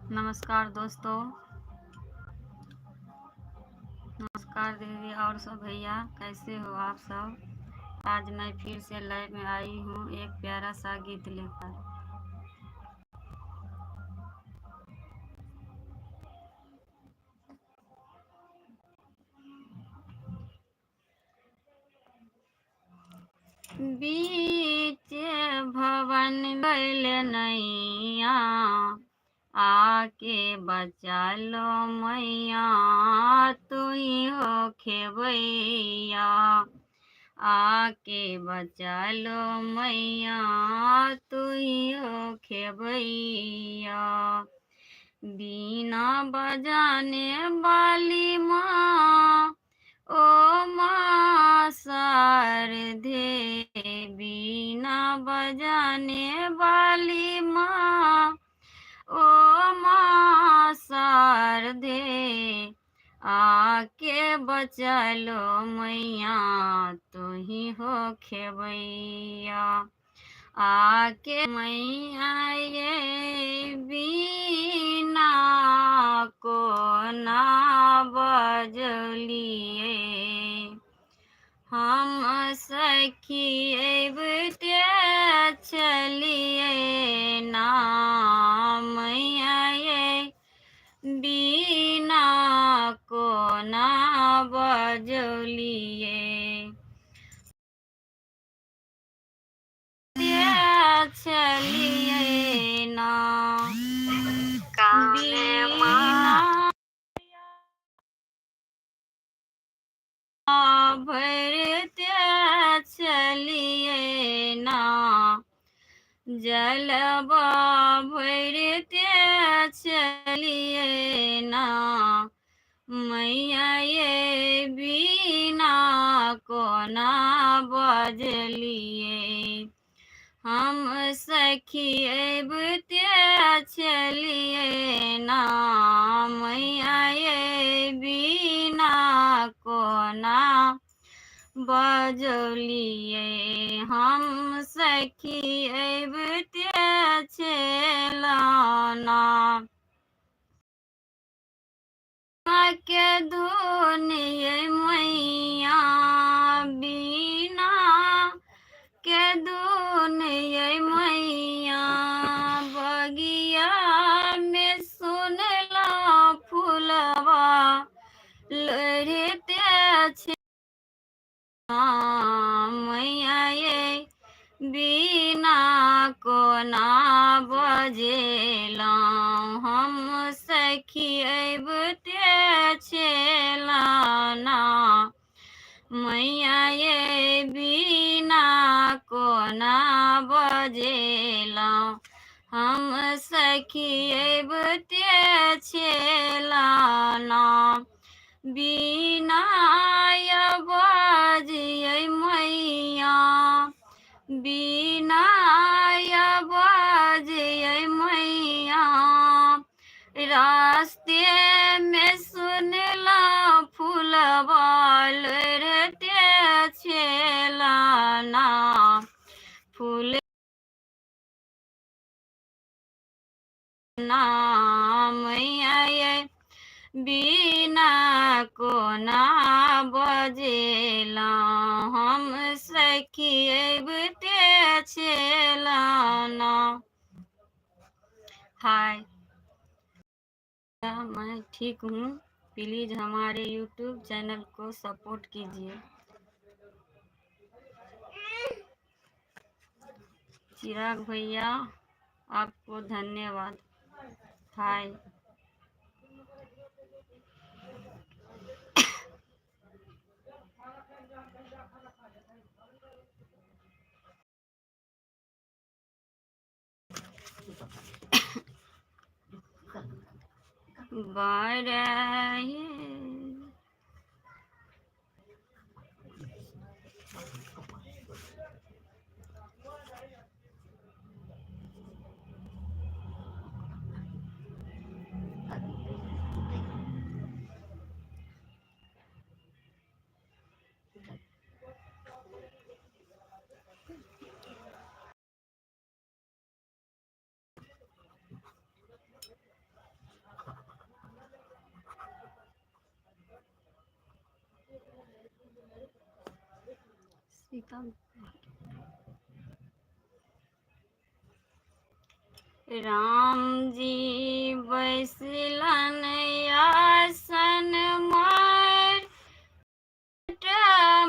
नमस्कार दोस्तों। नमस्कार दीदी और सब भैया, कैसे हो आप सब। आज मैं फिर से लाइव में आई हूँ एक प्यारा सा गीत लेकर। बीच भवन बैल नैया, आके बचा लो मैया, तू ही हो खेवैया। आके बचा लो मैया, तू ही हो खेवैया। बीना बजाने वाली माँ, ओ माँ शारदे। बीना बजाने वाली माँ, ओ माँ शारदे। आके बचा लो मैया, तू ही हो खेवैया। आके मैया ये बीना को ना बजलिए, हम सखी बते चलिए ना। मैया ये बीना को ना बजलिए, चलिए ना। बीना भरते चलिए ना, जलवा भरते चलिए ना। मैया ये बीना को ना बजलिए, हम सखी बते चलिए ना। मैया ये बीना को ना बजलिए, हम सखी बते चलाना। के धुन ये मैया बीना के धुन ये मैया, बगिया में सुनला फूलवा लहरते छे। मैया ये बीना को ना बजेला, हम सखी बते चलाना। मैया ये बीना को ना बजेला, हम सखी बते चलाना। बीना बाजिए मैया, बीना बाजिए मैया, रास्ते में सुनला फूलवा लहरते चलाना। फूल नाम ये बीना को ना बजेला, हम सखी बते चलाना। हाय, मैं ठीक हूँ। प्लीज़ हमारे यूट्यूब चैनल को सपोर्ट कीजिए। चिराग भैया आपको धन्यवाद। हाय। बारे सीता राम जी बैसलन आसन मार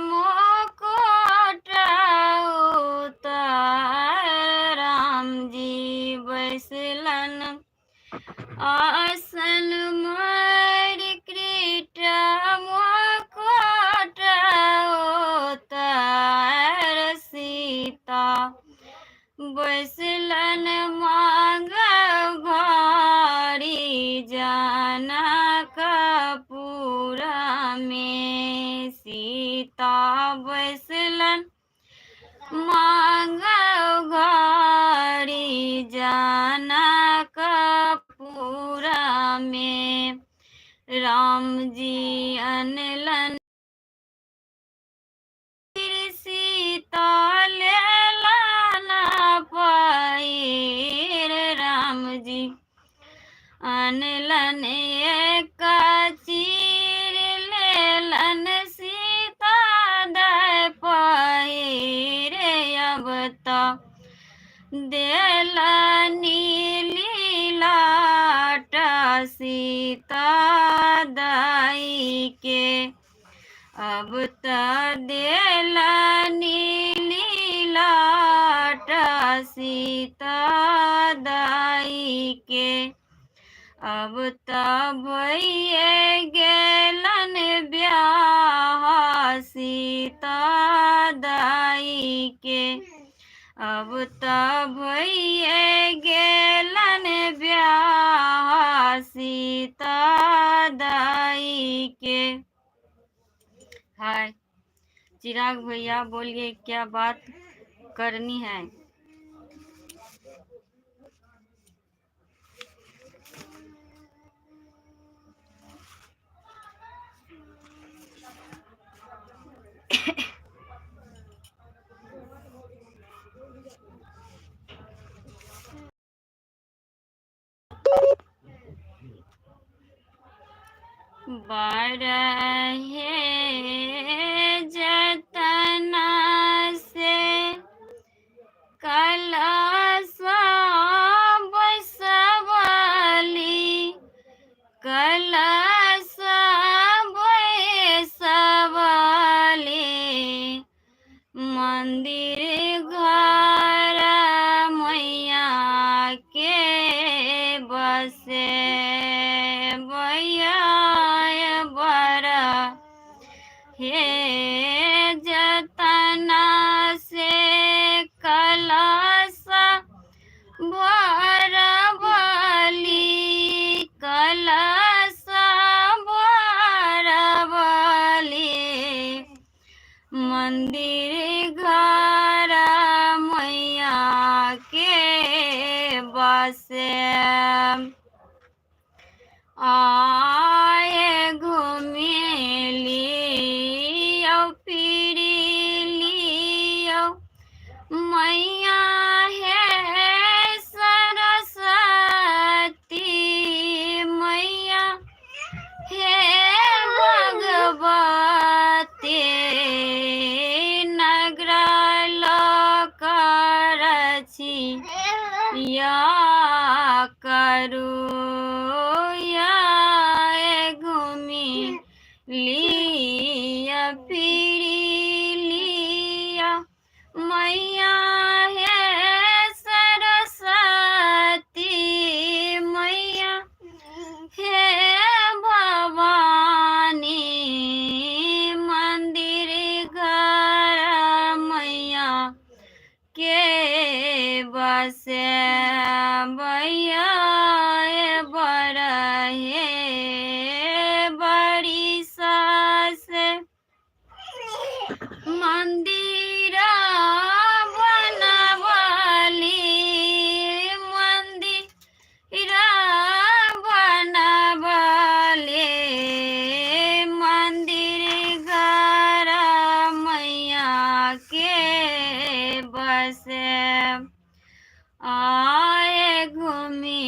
मुकुट उतार। राम जी बैसलन आसन मार कृट मुकुट उतार। सीता बैसलन मांग घारी जनकपुर में। सीता बैसलन मांग घारी जनकपुर में। राम जी अनलन सीता लेलन पहिर। राम जी अनलन एक चीर लेलन सीता दय पहिर। अब तो देलनी लीलाट सीता दाई के। अब त देलनी लीलाट सीता दाई के। अब त भइए गेलन ब्याह सीता दाई के। अब त भइए गेलन ब्याह सीता दाई के। हाय चिराग भैया बोलिए क्या बात करनी है। बरहे जतना से कलश बैसवली। कलश बैसवली मंदिर घर मैया के बसे। भैया बड़ा हे जतना से कलश भरवली। कलश भरवली मंदिर घर मैया के बसे। आए घूमे लियो फिर लियो मैया है सरस्वती। मैया हे भगवती नगर लोक रची या करू घूमी लिया फिर लिया मैया है सरस्वती। मैया हे भवानी मंदिर घर मैया के बसे। भैया बरहे बड़ी सास मंदिर बनवली। मंदिर बनवली मंदिर घर मैया के बसे। आए घूमी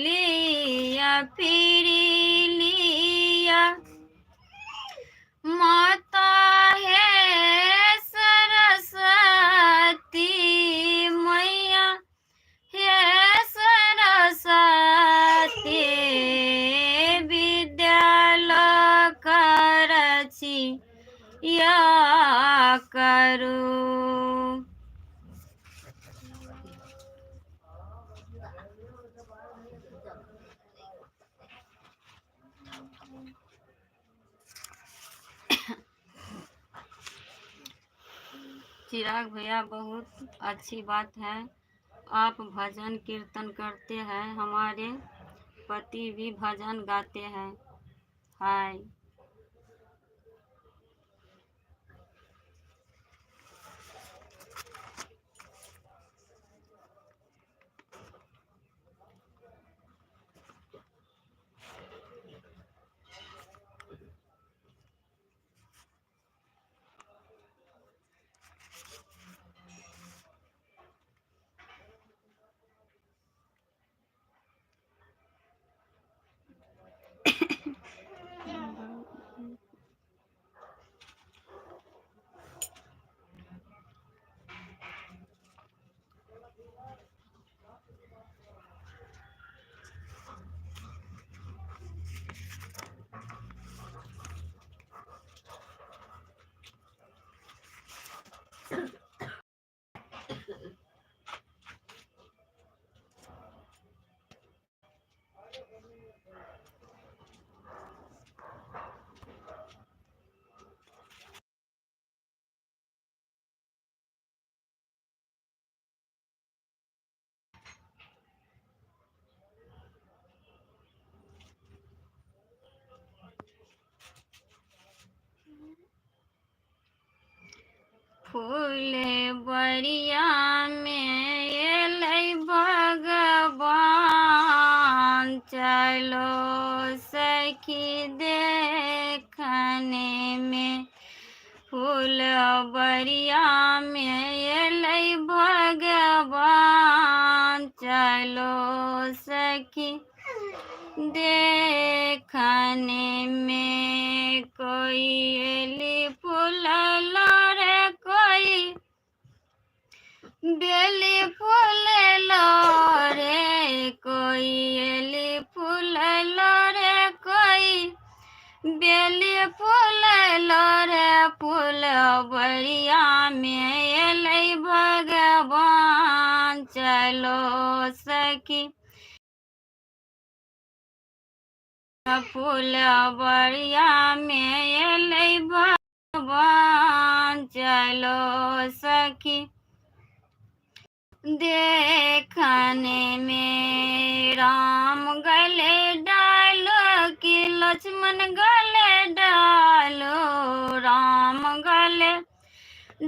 लिया फिर लिया माता है सरस्वती। या करूं। चिराग भैया, बहुत अच्छी बात है, आप भजन कीर्तन करते हैं, हमारे पति भी भजन गाते हैं। हाय। फूल बरिया में एलै भगवान, चलो सखी देखने में। फूल बरिया में एलै भगवान, चलो सखी देखने में। कोई एली फूल रे, कोई बेली फूल रे, कोई एली फूल रे, कोई बेली फूल रे। फूल बरिया में एलै भगवान, चलो सखी। फूल बरिया में एलै भगवान, चलो सखी देखने में। राम गले डालो कि लक्ष्मण गले डालो, राम गले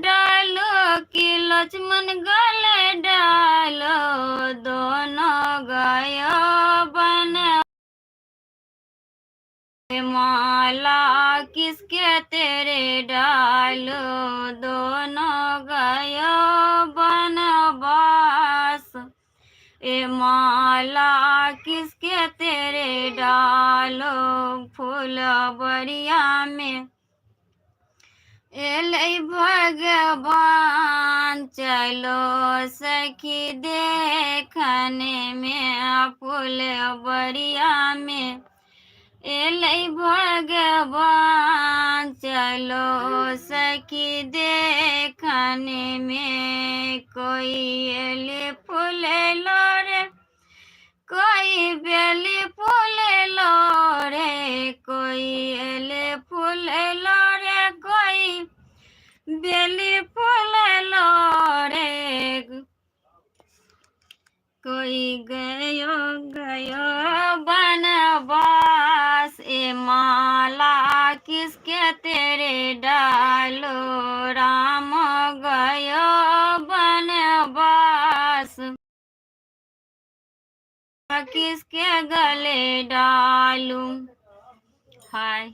डालो कि लक्ष्मण गले डालो। दोनों गयो बन माला किसके तेरे डालो, दोनों गयो बनवास। ए माला किसके तेरे डालो, फूल बरिया में एलै भगवान, चलो सखी देखने में। फूल बरिया में एलै भगवान, चलो सखी देखने में। कोई एली फूल रे, कोई बेली फूल रे, कोई एली फूल रे, कोई बेली फूल रे। कोई गयो गयो बनवास, ए माला किसके तेरे डालो। राम गयो बनवास, किसके गले डालूं। हाय।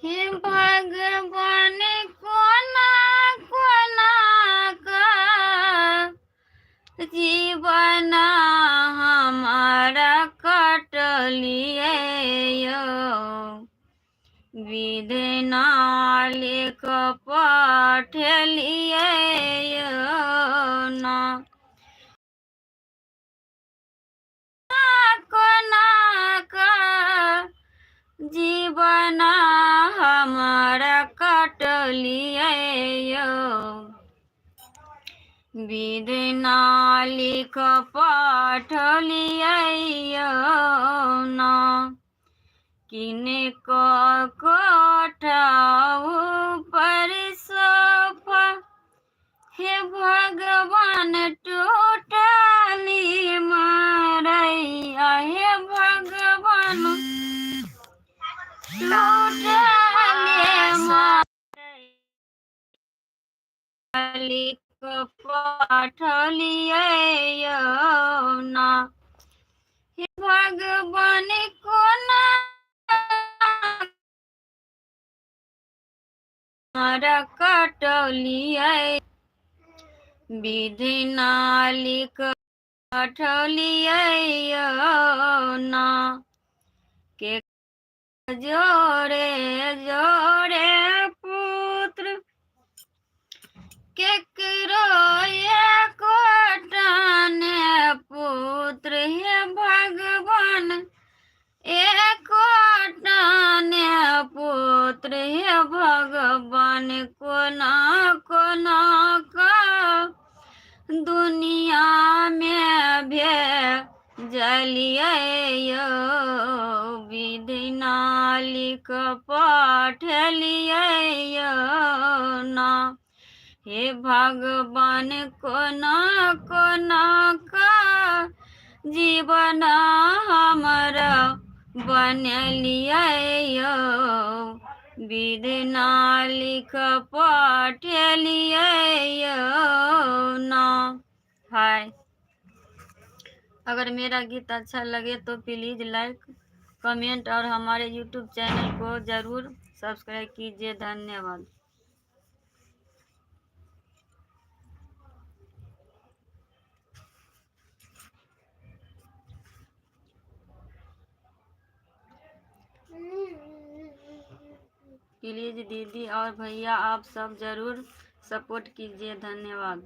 हे भगवान, कोना कोना का जीवन हमारा कटलिए यो। विधना लिख पठलिए ना, कोना विधना लिख पठलियै ना किने कोठा ऊपर सोफा हे भगवान टोटली मारैया हे भगवान टोटली मारैया पठलियै ना हे भगवान कोना कटलियै विधना लिख पठलियै ना के जोड़े जोड़े पुत्र केकरो एकोटाने पुत्र हे भगवान एकोटाने पुत्र हे भगवान कोना कोना का दुनिया में भेजलियै विधना लिख पठलियै ना हे भगवान कोना कोना का जीवन हमरा बनलियै विधना लिख पठलियै ना। हाय, अगर मेरा गीत अच्छा लगे तो प्लीज़ लाइक कमेंट और हमारे यूट्यूब चैनल को ज़रूर सब्सक्राइब कीजिए। धन्यवाद। प्लीज़ दीदी और भैया आप सब ज़रूर सपोर्ट कीजिए। धन्यवाद।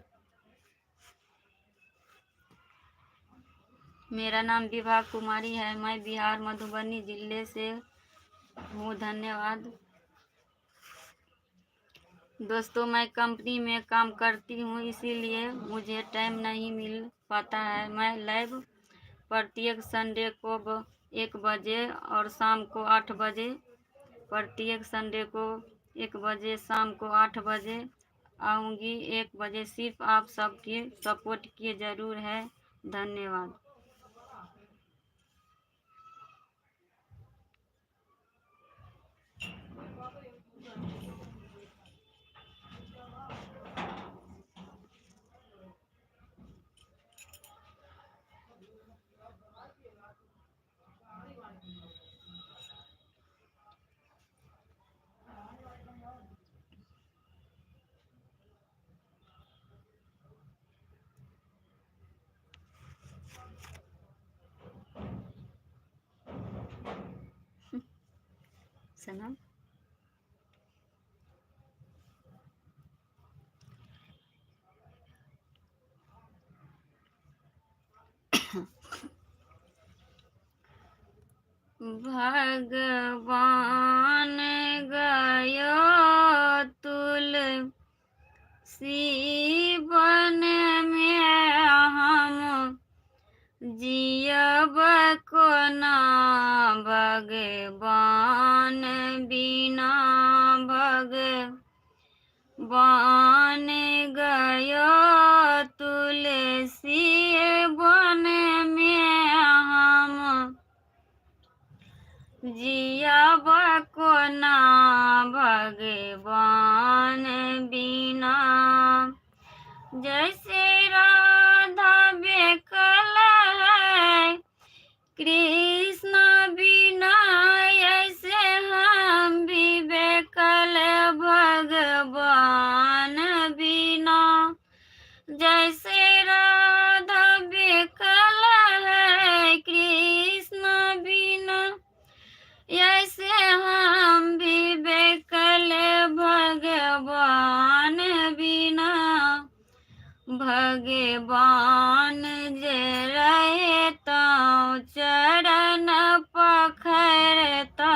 मेरा नाम विभा कुमारी है, मैं बिहार मधुबनी जिले से हूँ। धन्यवाद दोस्तों। मैं कंपनी में काम करती हूँ, इसीलिए मुझे टाइम नहीं मिल पाता है। मैं लाइव प्रत्येक संडे को 1 बजे और शाम को 8 बजे, प्रत्येक संडे को 1 बजे शाम को 8 बजे आऊँगी। 1 बजे सिर्फ आप सबके सपोर्ट की ज़रूर है। धन्यवाद। सनम भगवान गयो तुलसी वन में हम जियब कोना भगवान बिना भगवान गयो तुलसी वन में हम जियब कोना भगवान बिना। जैसे राधा बेकल है कृष्ण बिना, ऐसे हम भी बेकल भगवान बिना। जैसे राधा बेकल है कृष्ण बिना, ऐसे हम भी बेकल भगवान बिना। भगवान जे रहता चरण पखरता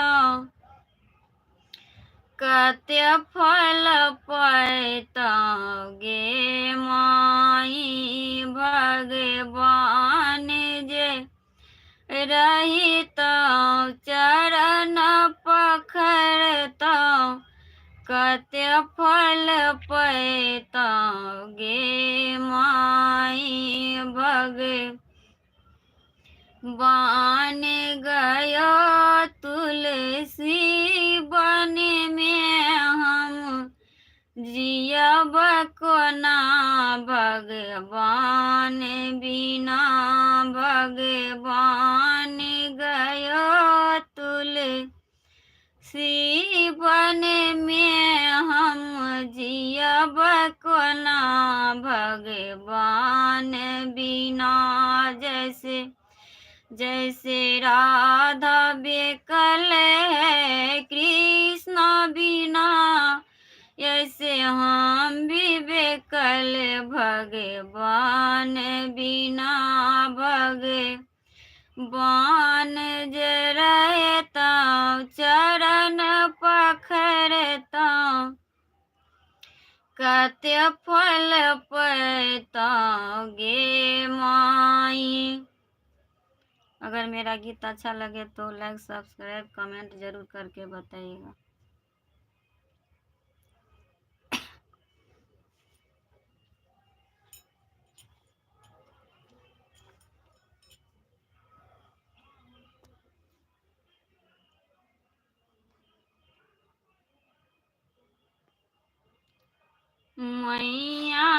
कते फल पैता गे माई भगवान जे रहित चरण पखरता कते फल पैता गे माई भगवान गयो तुलसी बन में हम जियब कोना भगवान बिना भगवान गयो तुलसी बन में हम जियब कोना भगवान बिना जैसे जैसे राधा बेकल है कृष्ण बिना ऐसे हम भी बेकल भगवान बिना भगवान जे रहता चरण पखरता कते फल पैता गे माई। अगर मेरा गीत अच्छा लगे तो लाइक सब्सक्राइब कमेंट जरूर करके बताइएगा। मैया